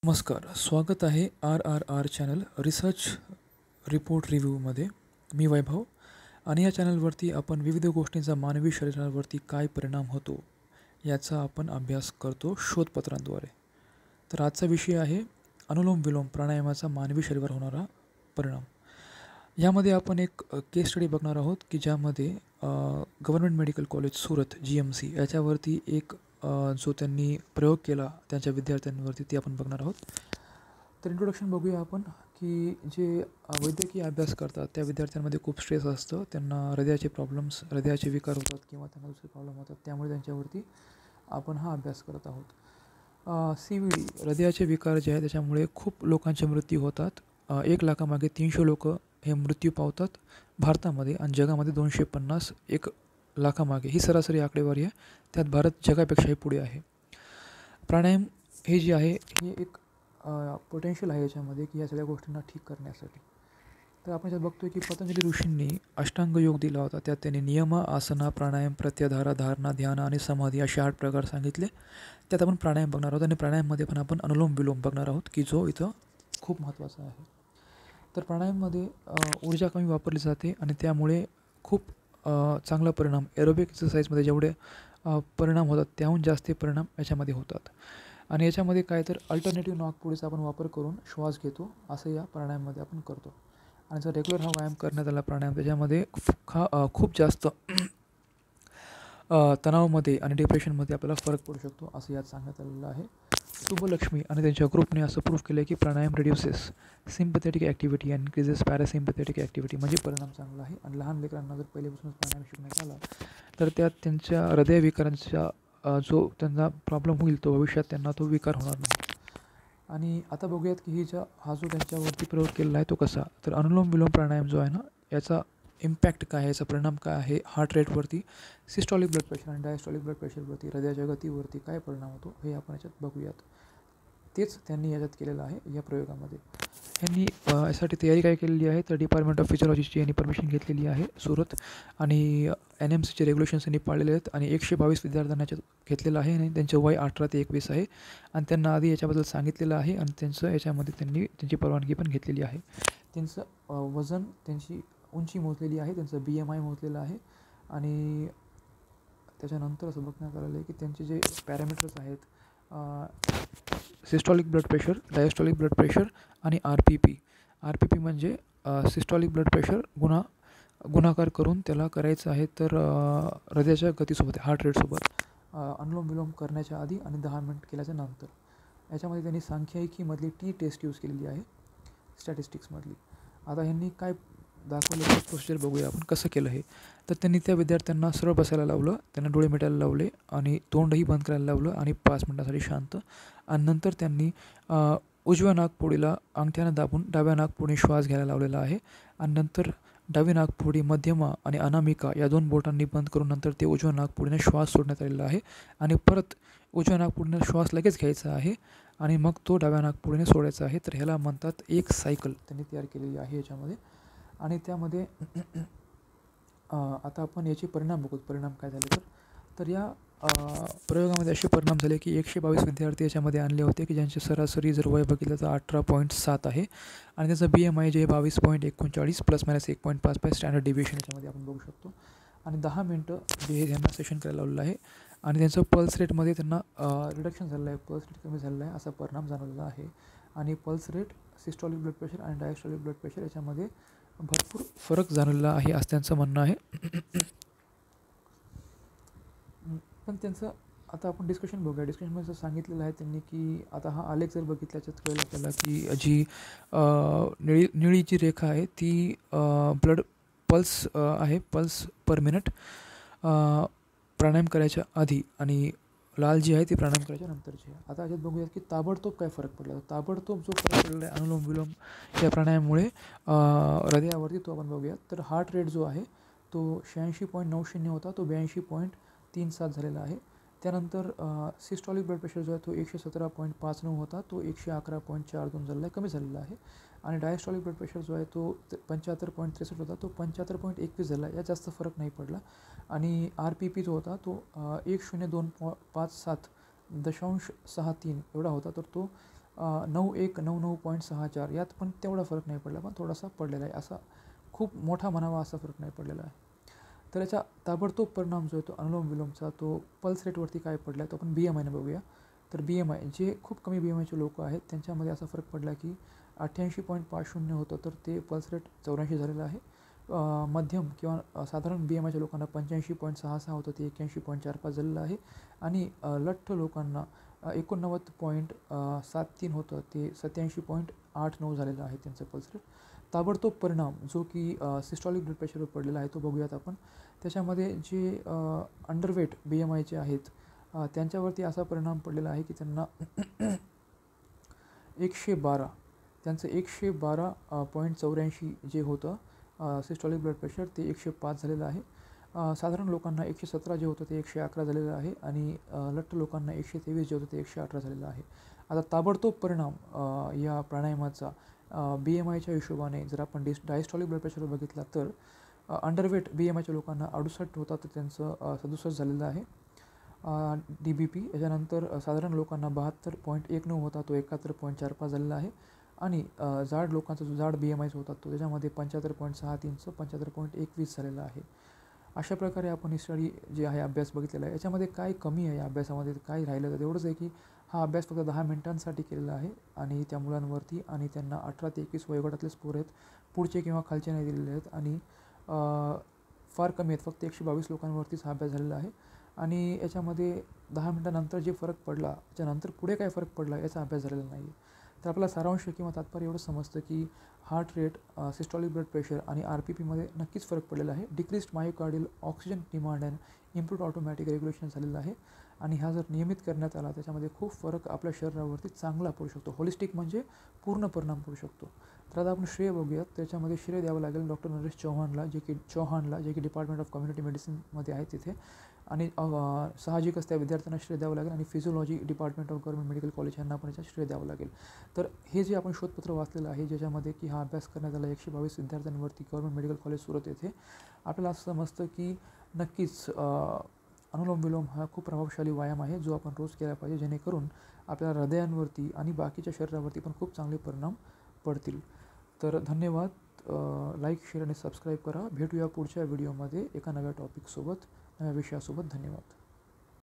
नमस्कार, स्वागत आहे RRR चॅनल रिसर्च रिपोर्ट रिव्ह्यूमध्ये. मी वैभव आणि या चॅनलवरती आपण विविध गोष्टींचा मानवी शरीरावरती काय परिणाम होतो याचा आपण अभ्यास करतो शोधपत्रांद्वारे. तर आजचा विषय आहे अनुलोम विलोम प्राणायामाचा मानवी शरीरावर होणारा परिणाम. यामध्ये आपण एक केस स्टडी बघणार आहोत की ज्यामध्ये government medical college Surat GMC याच्यावरती एक जो त्यांनी प्रयोग केला त्यांच्या विद्यार्थ्यांवरती ते आपण बघणार आहोत. तर इंट्रोडक्शन बघूया आपण की जे वैद्यकीय अभ्यास करतात त्या विद्यार्थ्यांमध्ये खूप स्ट्रेस असतं. त्यांना हृदयाचे प्रॉब्लेम्स, हृदयाचे विकार होतात किंवा त्यांना दुसरे प्रॉब्लेम होतात. त्यामुळे त्यांच्यावरती आपण हा अभ्यास करत आहोत. CVD हृदयाचे विकार जे आहे त्याच्यामुळे खूप लोकांचे मृत्यू होतात. 1 लाखामागे 300 लोक हे मृत्यू पावतात भारतामध्ये आणि जगामध्ये 250 1 लाखामागे ही सरासरी आकडेवारी आहे. त्यात भारत जगापेक्षाही पुढे आहे. प्राणायाम हे जे आहे हे एक पोटेन्शियल आहे याच्यामध्ये की या सगळ्या गोष्टींना ठीक करण्यासाठी. तर आपण याच्यात बघतोय की पतंजली ऋषींनी अष्टांग योग दिला होता. त्यात त्यांनी नियम, आसना, प्राणायाम, प्रत्याहार, धारणा, ध्यान आणि समाधी असे 8 प्रकार सांगितले. त्यात आपण प्राणायाम बघणार आहोत आणि प्राणायाममध्ये पण आपण अनुलोम विलोम बघणार आहोत की जो इथं खूप महत्त्वाचा आहे. तर प्राणायाममध्ये ऊर्जा कमी वापरली जाते आणि त्यामुळे खूप चांगला परिणाम एरोबिक एक्सरसाइजमध्ये जेवढे परिणाम होतात त्याहून जास्त परिणाम याच्यामध्ये होतात. आणि याच्यामध्ये काय तर अल्टरनेटिव्ह नाकपुडीचा आपण वापर करून श्वास घेतो असं या प्राणायाममध्ये आपण करतो. आणि जर रेग्युलर हा व्यायाम करण्यात आला प्राणायाम त्याच्यामध्ये खूप जास्त तणावामध्ये आणि डिप्रेशनमध्ये आपल्याला फरक पडू शकतो असं यात सांगण्यात आलेलं आहे. शुभलक्ष्मी आणि त्यांच्या ग्रुपने असं प्रूव्ह केलं की pranayama reduces sympathetic activity and increases parasympathetic activity म्हणजे परिणाम चांगला आहे. आणि लहान लेकरांना जर पहिल्यापासूनच प्राणायाम शिकण्यात आला तर त्यात त्यांच्या हृदयविकारांचा जो त्यांना प्रॉब्लेम होईल तो भविष्यात त्यांना तो विकार होणार नाही. आणि आता बघूयात की हा जो त्यांच्यावरती प्रयोग केलेला आहे तो कसा. तर अनुलोम विलोम प्राणायाम जो आहे ना याचा इम्पॅक्ट काय आहे, याचा परिणाम काय आहे हार्ट रेटवरती, सिस्टॉलिक ब्लड प्रेशर आणि डायस्टॉलिक ब्लड प्रेशरवरती, हृदयाच्या गतीवरती काय परिणाम होतो हे आपण याच्यात बघूयात. तेच त्यांनी याच्यात केलेलं आहे या प्रयोगामध्ये. यांनी यासाठी तयारी काय केलेली आहे तर डिपार्टमेंट ऑफ फिजिओलॉजीची यांनी परमिशन घेतलेली आहे सुरत आणि NMCचे रेग्युलेशन्स यांनी पाळलेले आहेत आणि 122 विद्यार्थ्यांना याच्यात घेतलेलं आहे आणि त्यांचं वय 18 ते 21 आहे आणि त्यांना आधी याच्याबद्दल सांगितलेलं आहे आणि त्यांचं याच्यामध्ये त्यांनी त्यांची परवानगी पण घेतलेली आहे. त्यांचं वजन, त्यांची उंची मोजलेली आहे, त्यांचं BMI मोजलेलं आहे आणि त्याच्यानंतर असं बघण्यात आलेलं आहे की त्यांचे जे पॅरामीटर्स आहेत systolic blood pressure, diastolic blood pressure आणि RPP म्हणजे सिस्टॉलिक ब्लड प्रेशर गुणाकार करून त्याला करायचं आहे तर हृदयाच्या गतीसोबत हार्ट रेटसोबत अनुलोम विलोम करण्याच्या आधी आणि 10 मिनिट केल्याच्या नंतर. याच्यामध्ये त्यांनी सांख्यिकीमधली टेस्ट यूज केलेली आहे स्टॅटिस्टिक्समधली. आता ह्यांनी काय दाखवलं ते प्रोसिजर बघूया आपण कसं केलं हे. तर त्यांनी त्या विद्यार्थ्यांना सरळ बसायला लावलं, त्यांना डोळे मिटायला लावले आणि तोंडही बंद करायला लावलं आणि 5 मिनिटांसाठी शांत. आणि नंतर त्यांनी उजव्या नाकपुडीला अंगठ्यानं दाबून डाव्या नाकपुडीने श्वास घ्यायला लावलेला आहे आणि नंतर डावी नाकपुडी, मध्यमा आणि अनामिका या 2 बोटांनी बंद करून नंतर ते उजव्या नाकपुडीने श्वास सोडण्यात आलेला आहे आणि परत उजव्या नाकपुडीने श्वास लगेच घ्यायचा आहे आणि मग तो डाव्या नाकपुडीने सोडायचा आहे. तर ह्याला म्हणतात एक सायकल त्यांनी तयार केलेली आहे याच्यामध्ये. आणि त्यामध्ये आता आपण याचे परिणाम बघू. परिणाम काय झाले तर या प्रयोगामध्ये असे परिणाम झाले की 122 विद्यार्थी याच्यामध्ये आणले होते की ज्यांचे सरासरी जर वय बघितलं तर 18.7 आहे आणि त्याचं BMI जे 22.39 ±1.55 स्टँडर्ड डिव्हिएशन याच्यामध्ये आपण बघू शकतो. आणि 10 मिनटं जे त्यांना सेशन करायला लावलेलं आहे आणि त्यांचं पल्स रेटमध्ये त्यांना रिडक्शन झालेलं आहे, पल्स रेट कमी झालेला आहे असा परिणाम जाणवलेला आहे. आणि pulse rate, systolic blood pressure आणि डायस्टॉलिक ब्लड प्रेशर याच्यामध्ये भरपूर फरक जाणवलेला आहे असं त्यांचं म्हणणं आहे. पण त्यांचं आता आपण डिस्कशन बघूया. डिस्कशनमध्ये सांगितलेलं आहे त्यांनी की आता हा आलेख जर बघितला याच्यात कळलं आपल्याला की जी निळी जी रेखा आहे ती ब्लड पल्स आहे, पल्स पर मिनिट प्राणायाम करायच्या आधी आणि लाल जी आहे ती प्राणायाम करायच्या नंतरची आहे. आता याच्यात बघूयात की ताबडतोब काय फरक पडला. तर ताबडतोब जो फरक पडलेला आहे अनुलोम विलोम या प्राणायामामुळे हृदयावरती तो आपण बघूयात. तर हार्ट रेट जो आहे तो 86.90 होता, तो 82.37 झालेला आहे. त्यानंतर सिस्टॉलिक ब्लड प्रेशर जो आहे तो 117.59 होता, तो 111.42 झालेला आहे, कमी झालेला आहे. आणि डायस्टॉलिक ब्लड प्रेशर जो आहे तो 75.63 होता, तो 75.21 झाला आहे. यात जास्त फरक नाही पडला. आणि RPP जो होता तो 102.57 एवढा होता, तर तो 9199.64 यात पण तेवढा फरक नाही पडला, पण थोडासा पडलेला आहे. असा खूप मोठा म्हणावा असा फरक नाही पडलेला आहे. तर याचा ताबडतोब परिणाम जो आहे तो अनुलोम विलोमचा तो पल्स रेटवरती काय पडला आहे तो आपण BMI ने बघूया. तर BMI जे खूप कमी BMIचे लोक आहेत त्यांच्यामध्ये असा फरक पडला की 88.50 होतं, तर ते पल्स रेट 84 झालेलं आहे. मध्यम किंवा साधारण BMIच्या लोकांना 85.66 होतं, ते 81.45 झालेलं आहे. आणि लठ्ठ लोकांना 89.73 होतं, ते 87.89 झालेलं आहे त्यांचं पल्स रेट. ताबडतोब परिणाम जो की सिस्टॉलिक ब्लड प्रेशरवर पडलेला आहे तो बघूयात आपण. त्याच्यामध्ये जे अंडरवेट BMIचे आहेत त्यांच्यावरती असा परिणाम पडलेला आहे की त्यांना 112 त्यांचं 112.84 जे होतं सिस्टॉलिक ब्लड प्रेशर ते 105 झालेलं आहे. साधारण लोकांना 117 जे होतं ते 111 झालेलं आहे. आणि लठ्ठ लोकांना 123 जे होतं ते 118 झालेलं आहे. आता ताबडतोब परिणाम या प्राणायामाचा BMIच्या हिशोबाने जर आपण डायस्टॉलिक ब्लड प्रेशर बघितला तर अंडरवेट BMIच्या लोकांना 68 होता, तर त्यांचं 67 झालेलं आहे DBP. याच्यानंतर साधारण लोकांना 72.19 होता, तो 71.45 झालेला आहे. आणि जाड लोकांचा जो जाड BMI होता तो त्याच्यामध्ये 75.63चं 75.21 झालेला आहे. अशा प्रकारे आपण ही स्टडी जे आहे अभ्यास बघितलेला आहे. याच्यामध्ये काय कमी आहे या अभ्यासामध्ये काय राहिलं तर एवढंच आहे की हा अभ्यास फक्त 10 मिनिटांसाठी केलेला आहे आणि त्या मुलांवरती, आणि त्यांना 18 ते 21 वयोगटातलेच पोरं आहेत, पुढचे किंवा खालचे नाही दिलेले आहेत. आणि फार कमी आहेत, फक्त 122 लोकांवरतीच हा अभ्यास झालेला आहे. आणि याच्यामध्ये 10 मिनिटानंतर जे फरक पडला त्याच्यानंतर पुढे काय फरक पडला याचा अभ्यास झालेला नाही आहे. तर आपला सारांश किंवा तात्पर्य एवढं समजतं की heart rate, systolic blood pressure आणि RPPमध्ये नक्कीच फरक पडलेला आहे. Decreased myocardial oxygen demand and improved automatic regulation झालेलं आहे. आणि हा जर नियमित करण्यात आला त्याच्यामध्ये खूप फरक आपल्या शरीरावरती चांगला पडू शकतो. होलिस्टिक म्हणजे पूर्ण परिणाम पडू शकतो. तर आता आपण श्रेय बघूयात. त्याच्यामध्ये श्रेय द्यावं लागेल डॉक्टर नरेश चौहानला, जे की डिपार्टमेंट ऑफ कम्युनिटी मेडिसिनमध्ये आहे तिथे. आणि साहजिकच त्या विद्यार्थ्यांना श्रेय द्यावं लागेल. आणि physiology department of government medical college यांना पण याचा श्रेय द्यावं लागेल. तर हे जे आपण शोधपत्र वाचलेलं आहे ज्याच्यामध्ये की हा अभ्यास करण्यात आला 122 विद्यार्थ्यांवरती गव्हर्नमेंट मेडिकल कॉलेज सुरत येथे, आपल्याला असं समजतं की नक्कीच अनुलोम विलोम हा खूप प्रभावशाली व्यायाम आहे जो आपण रोज केला पाहिजे, जेणेकरून आपल्या हृदयांवरती आणि बाकीच्या शरीरावरती पण खूप चांगले परिणाम पडतील. तर धन्यवाद. लाईक, शेअर आणि सबस्क्राईब करा. भेटूया पुढच्या व्हिडिओमध्ये एका नव्या टॉपिकसोबत, नव्या विषयासोबत. धन्यवाद.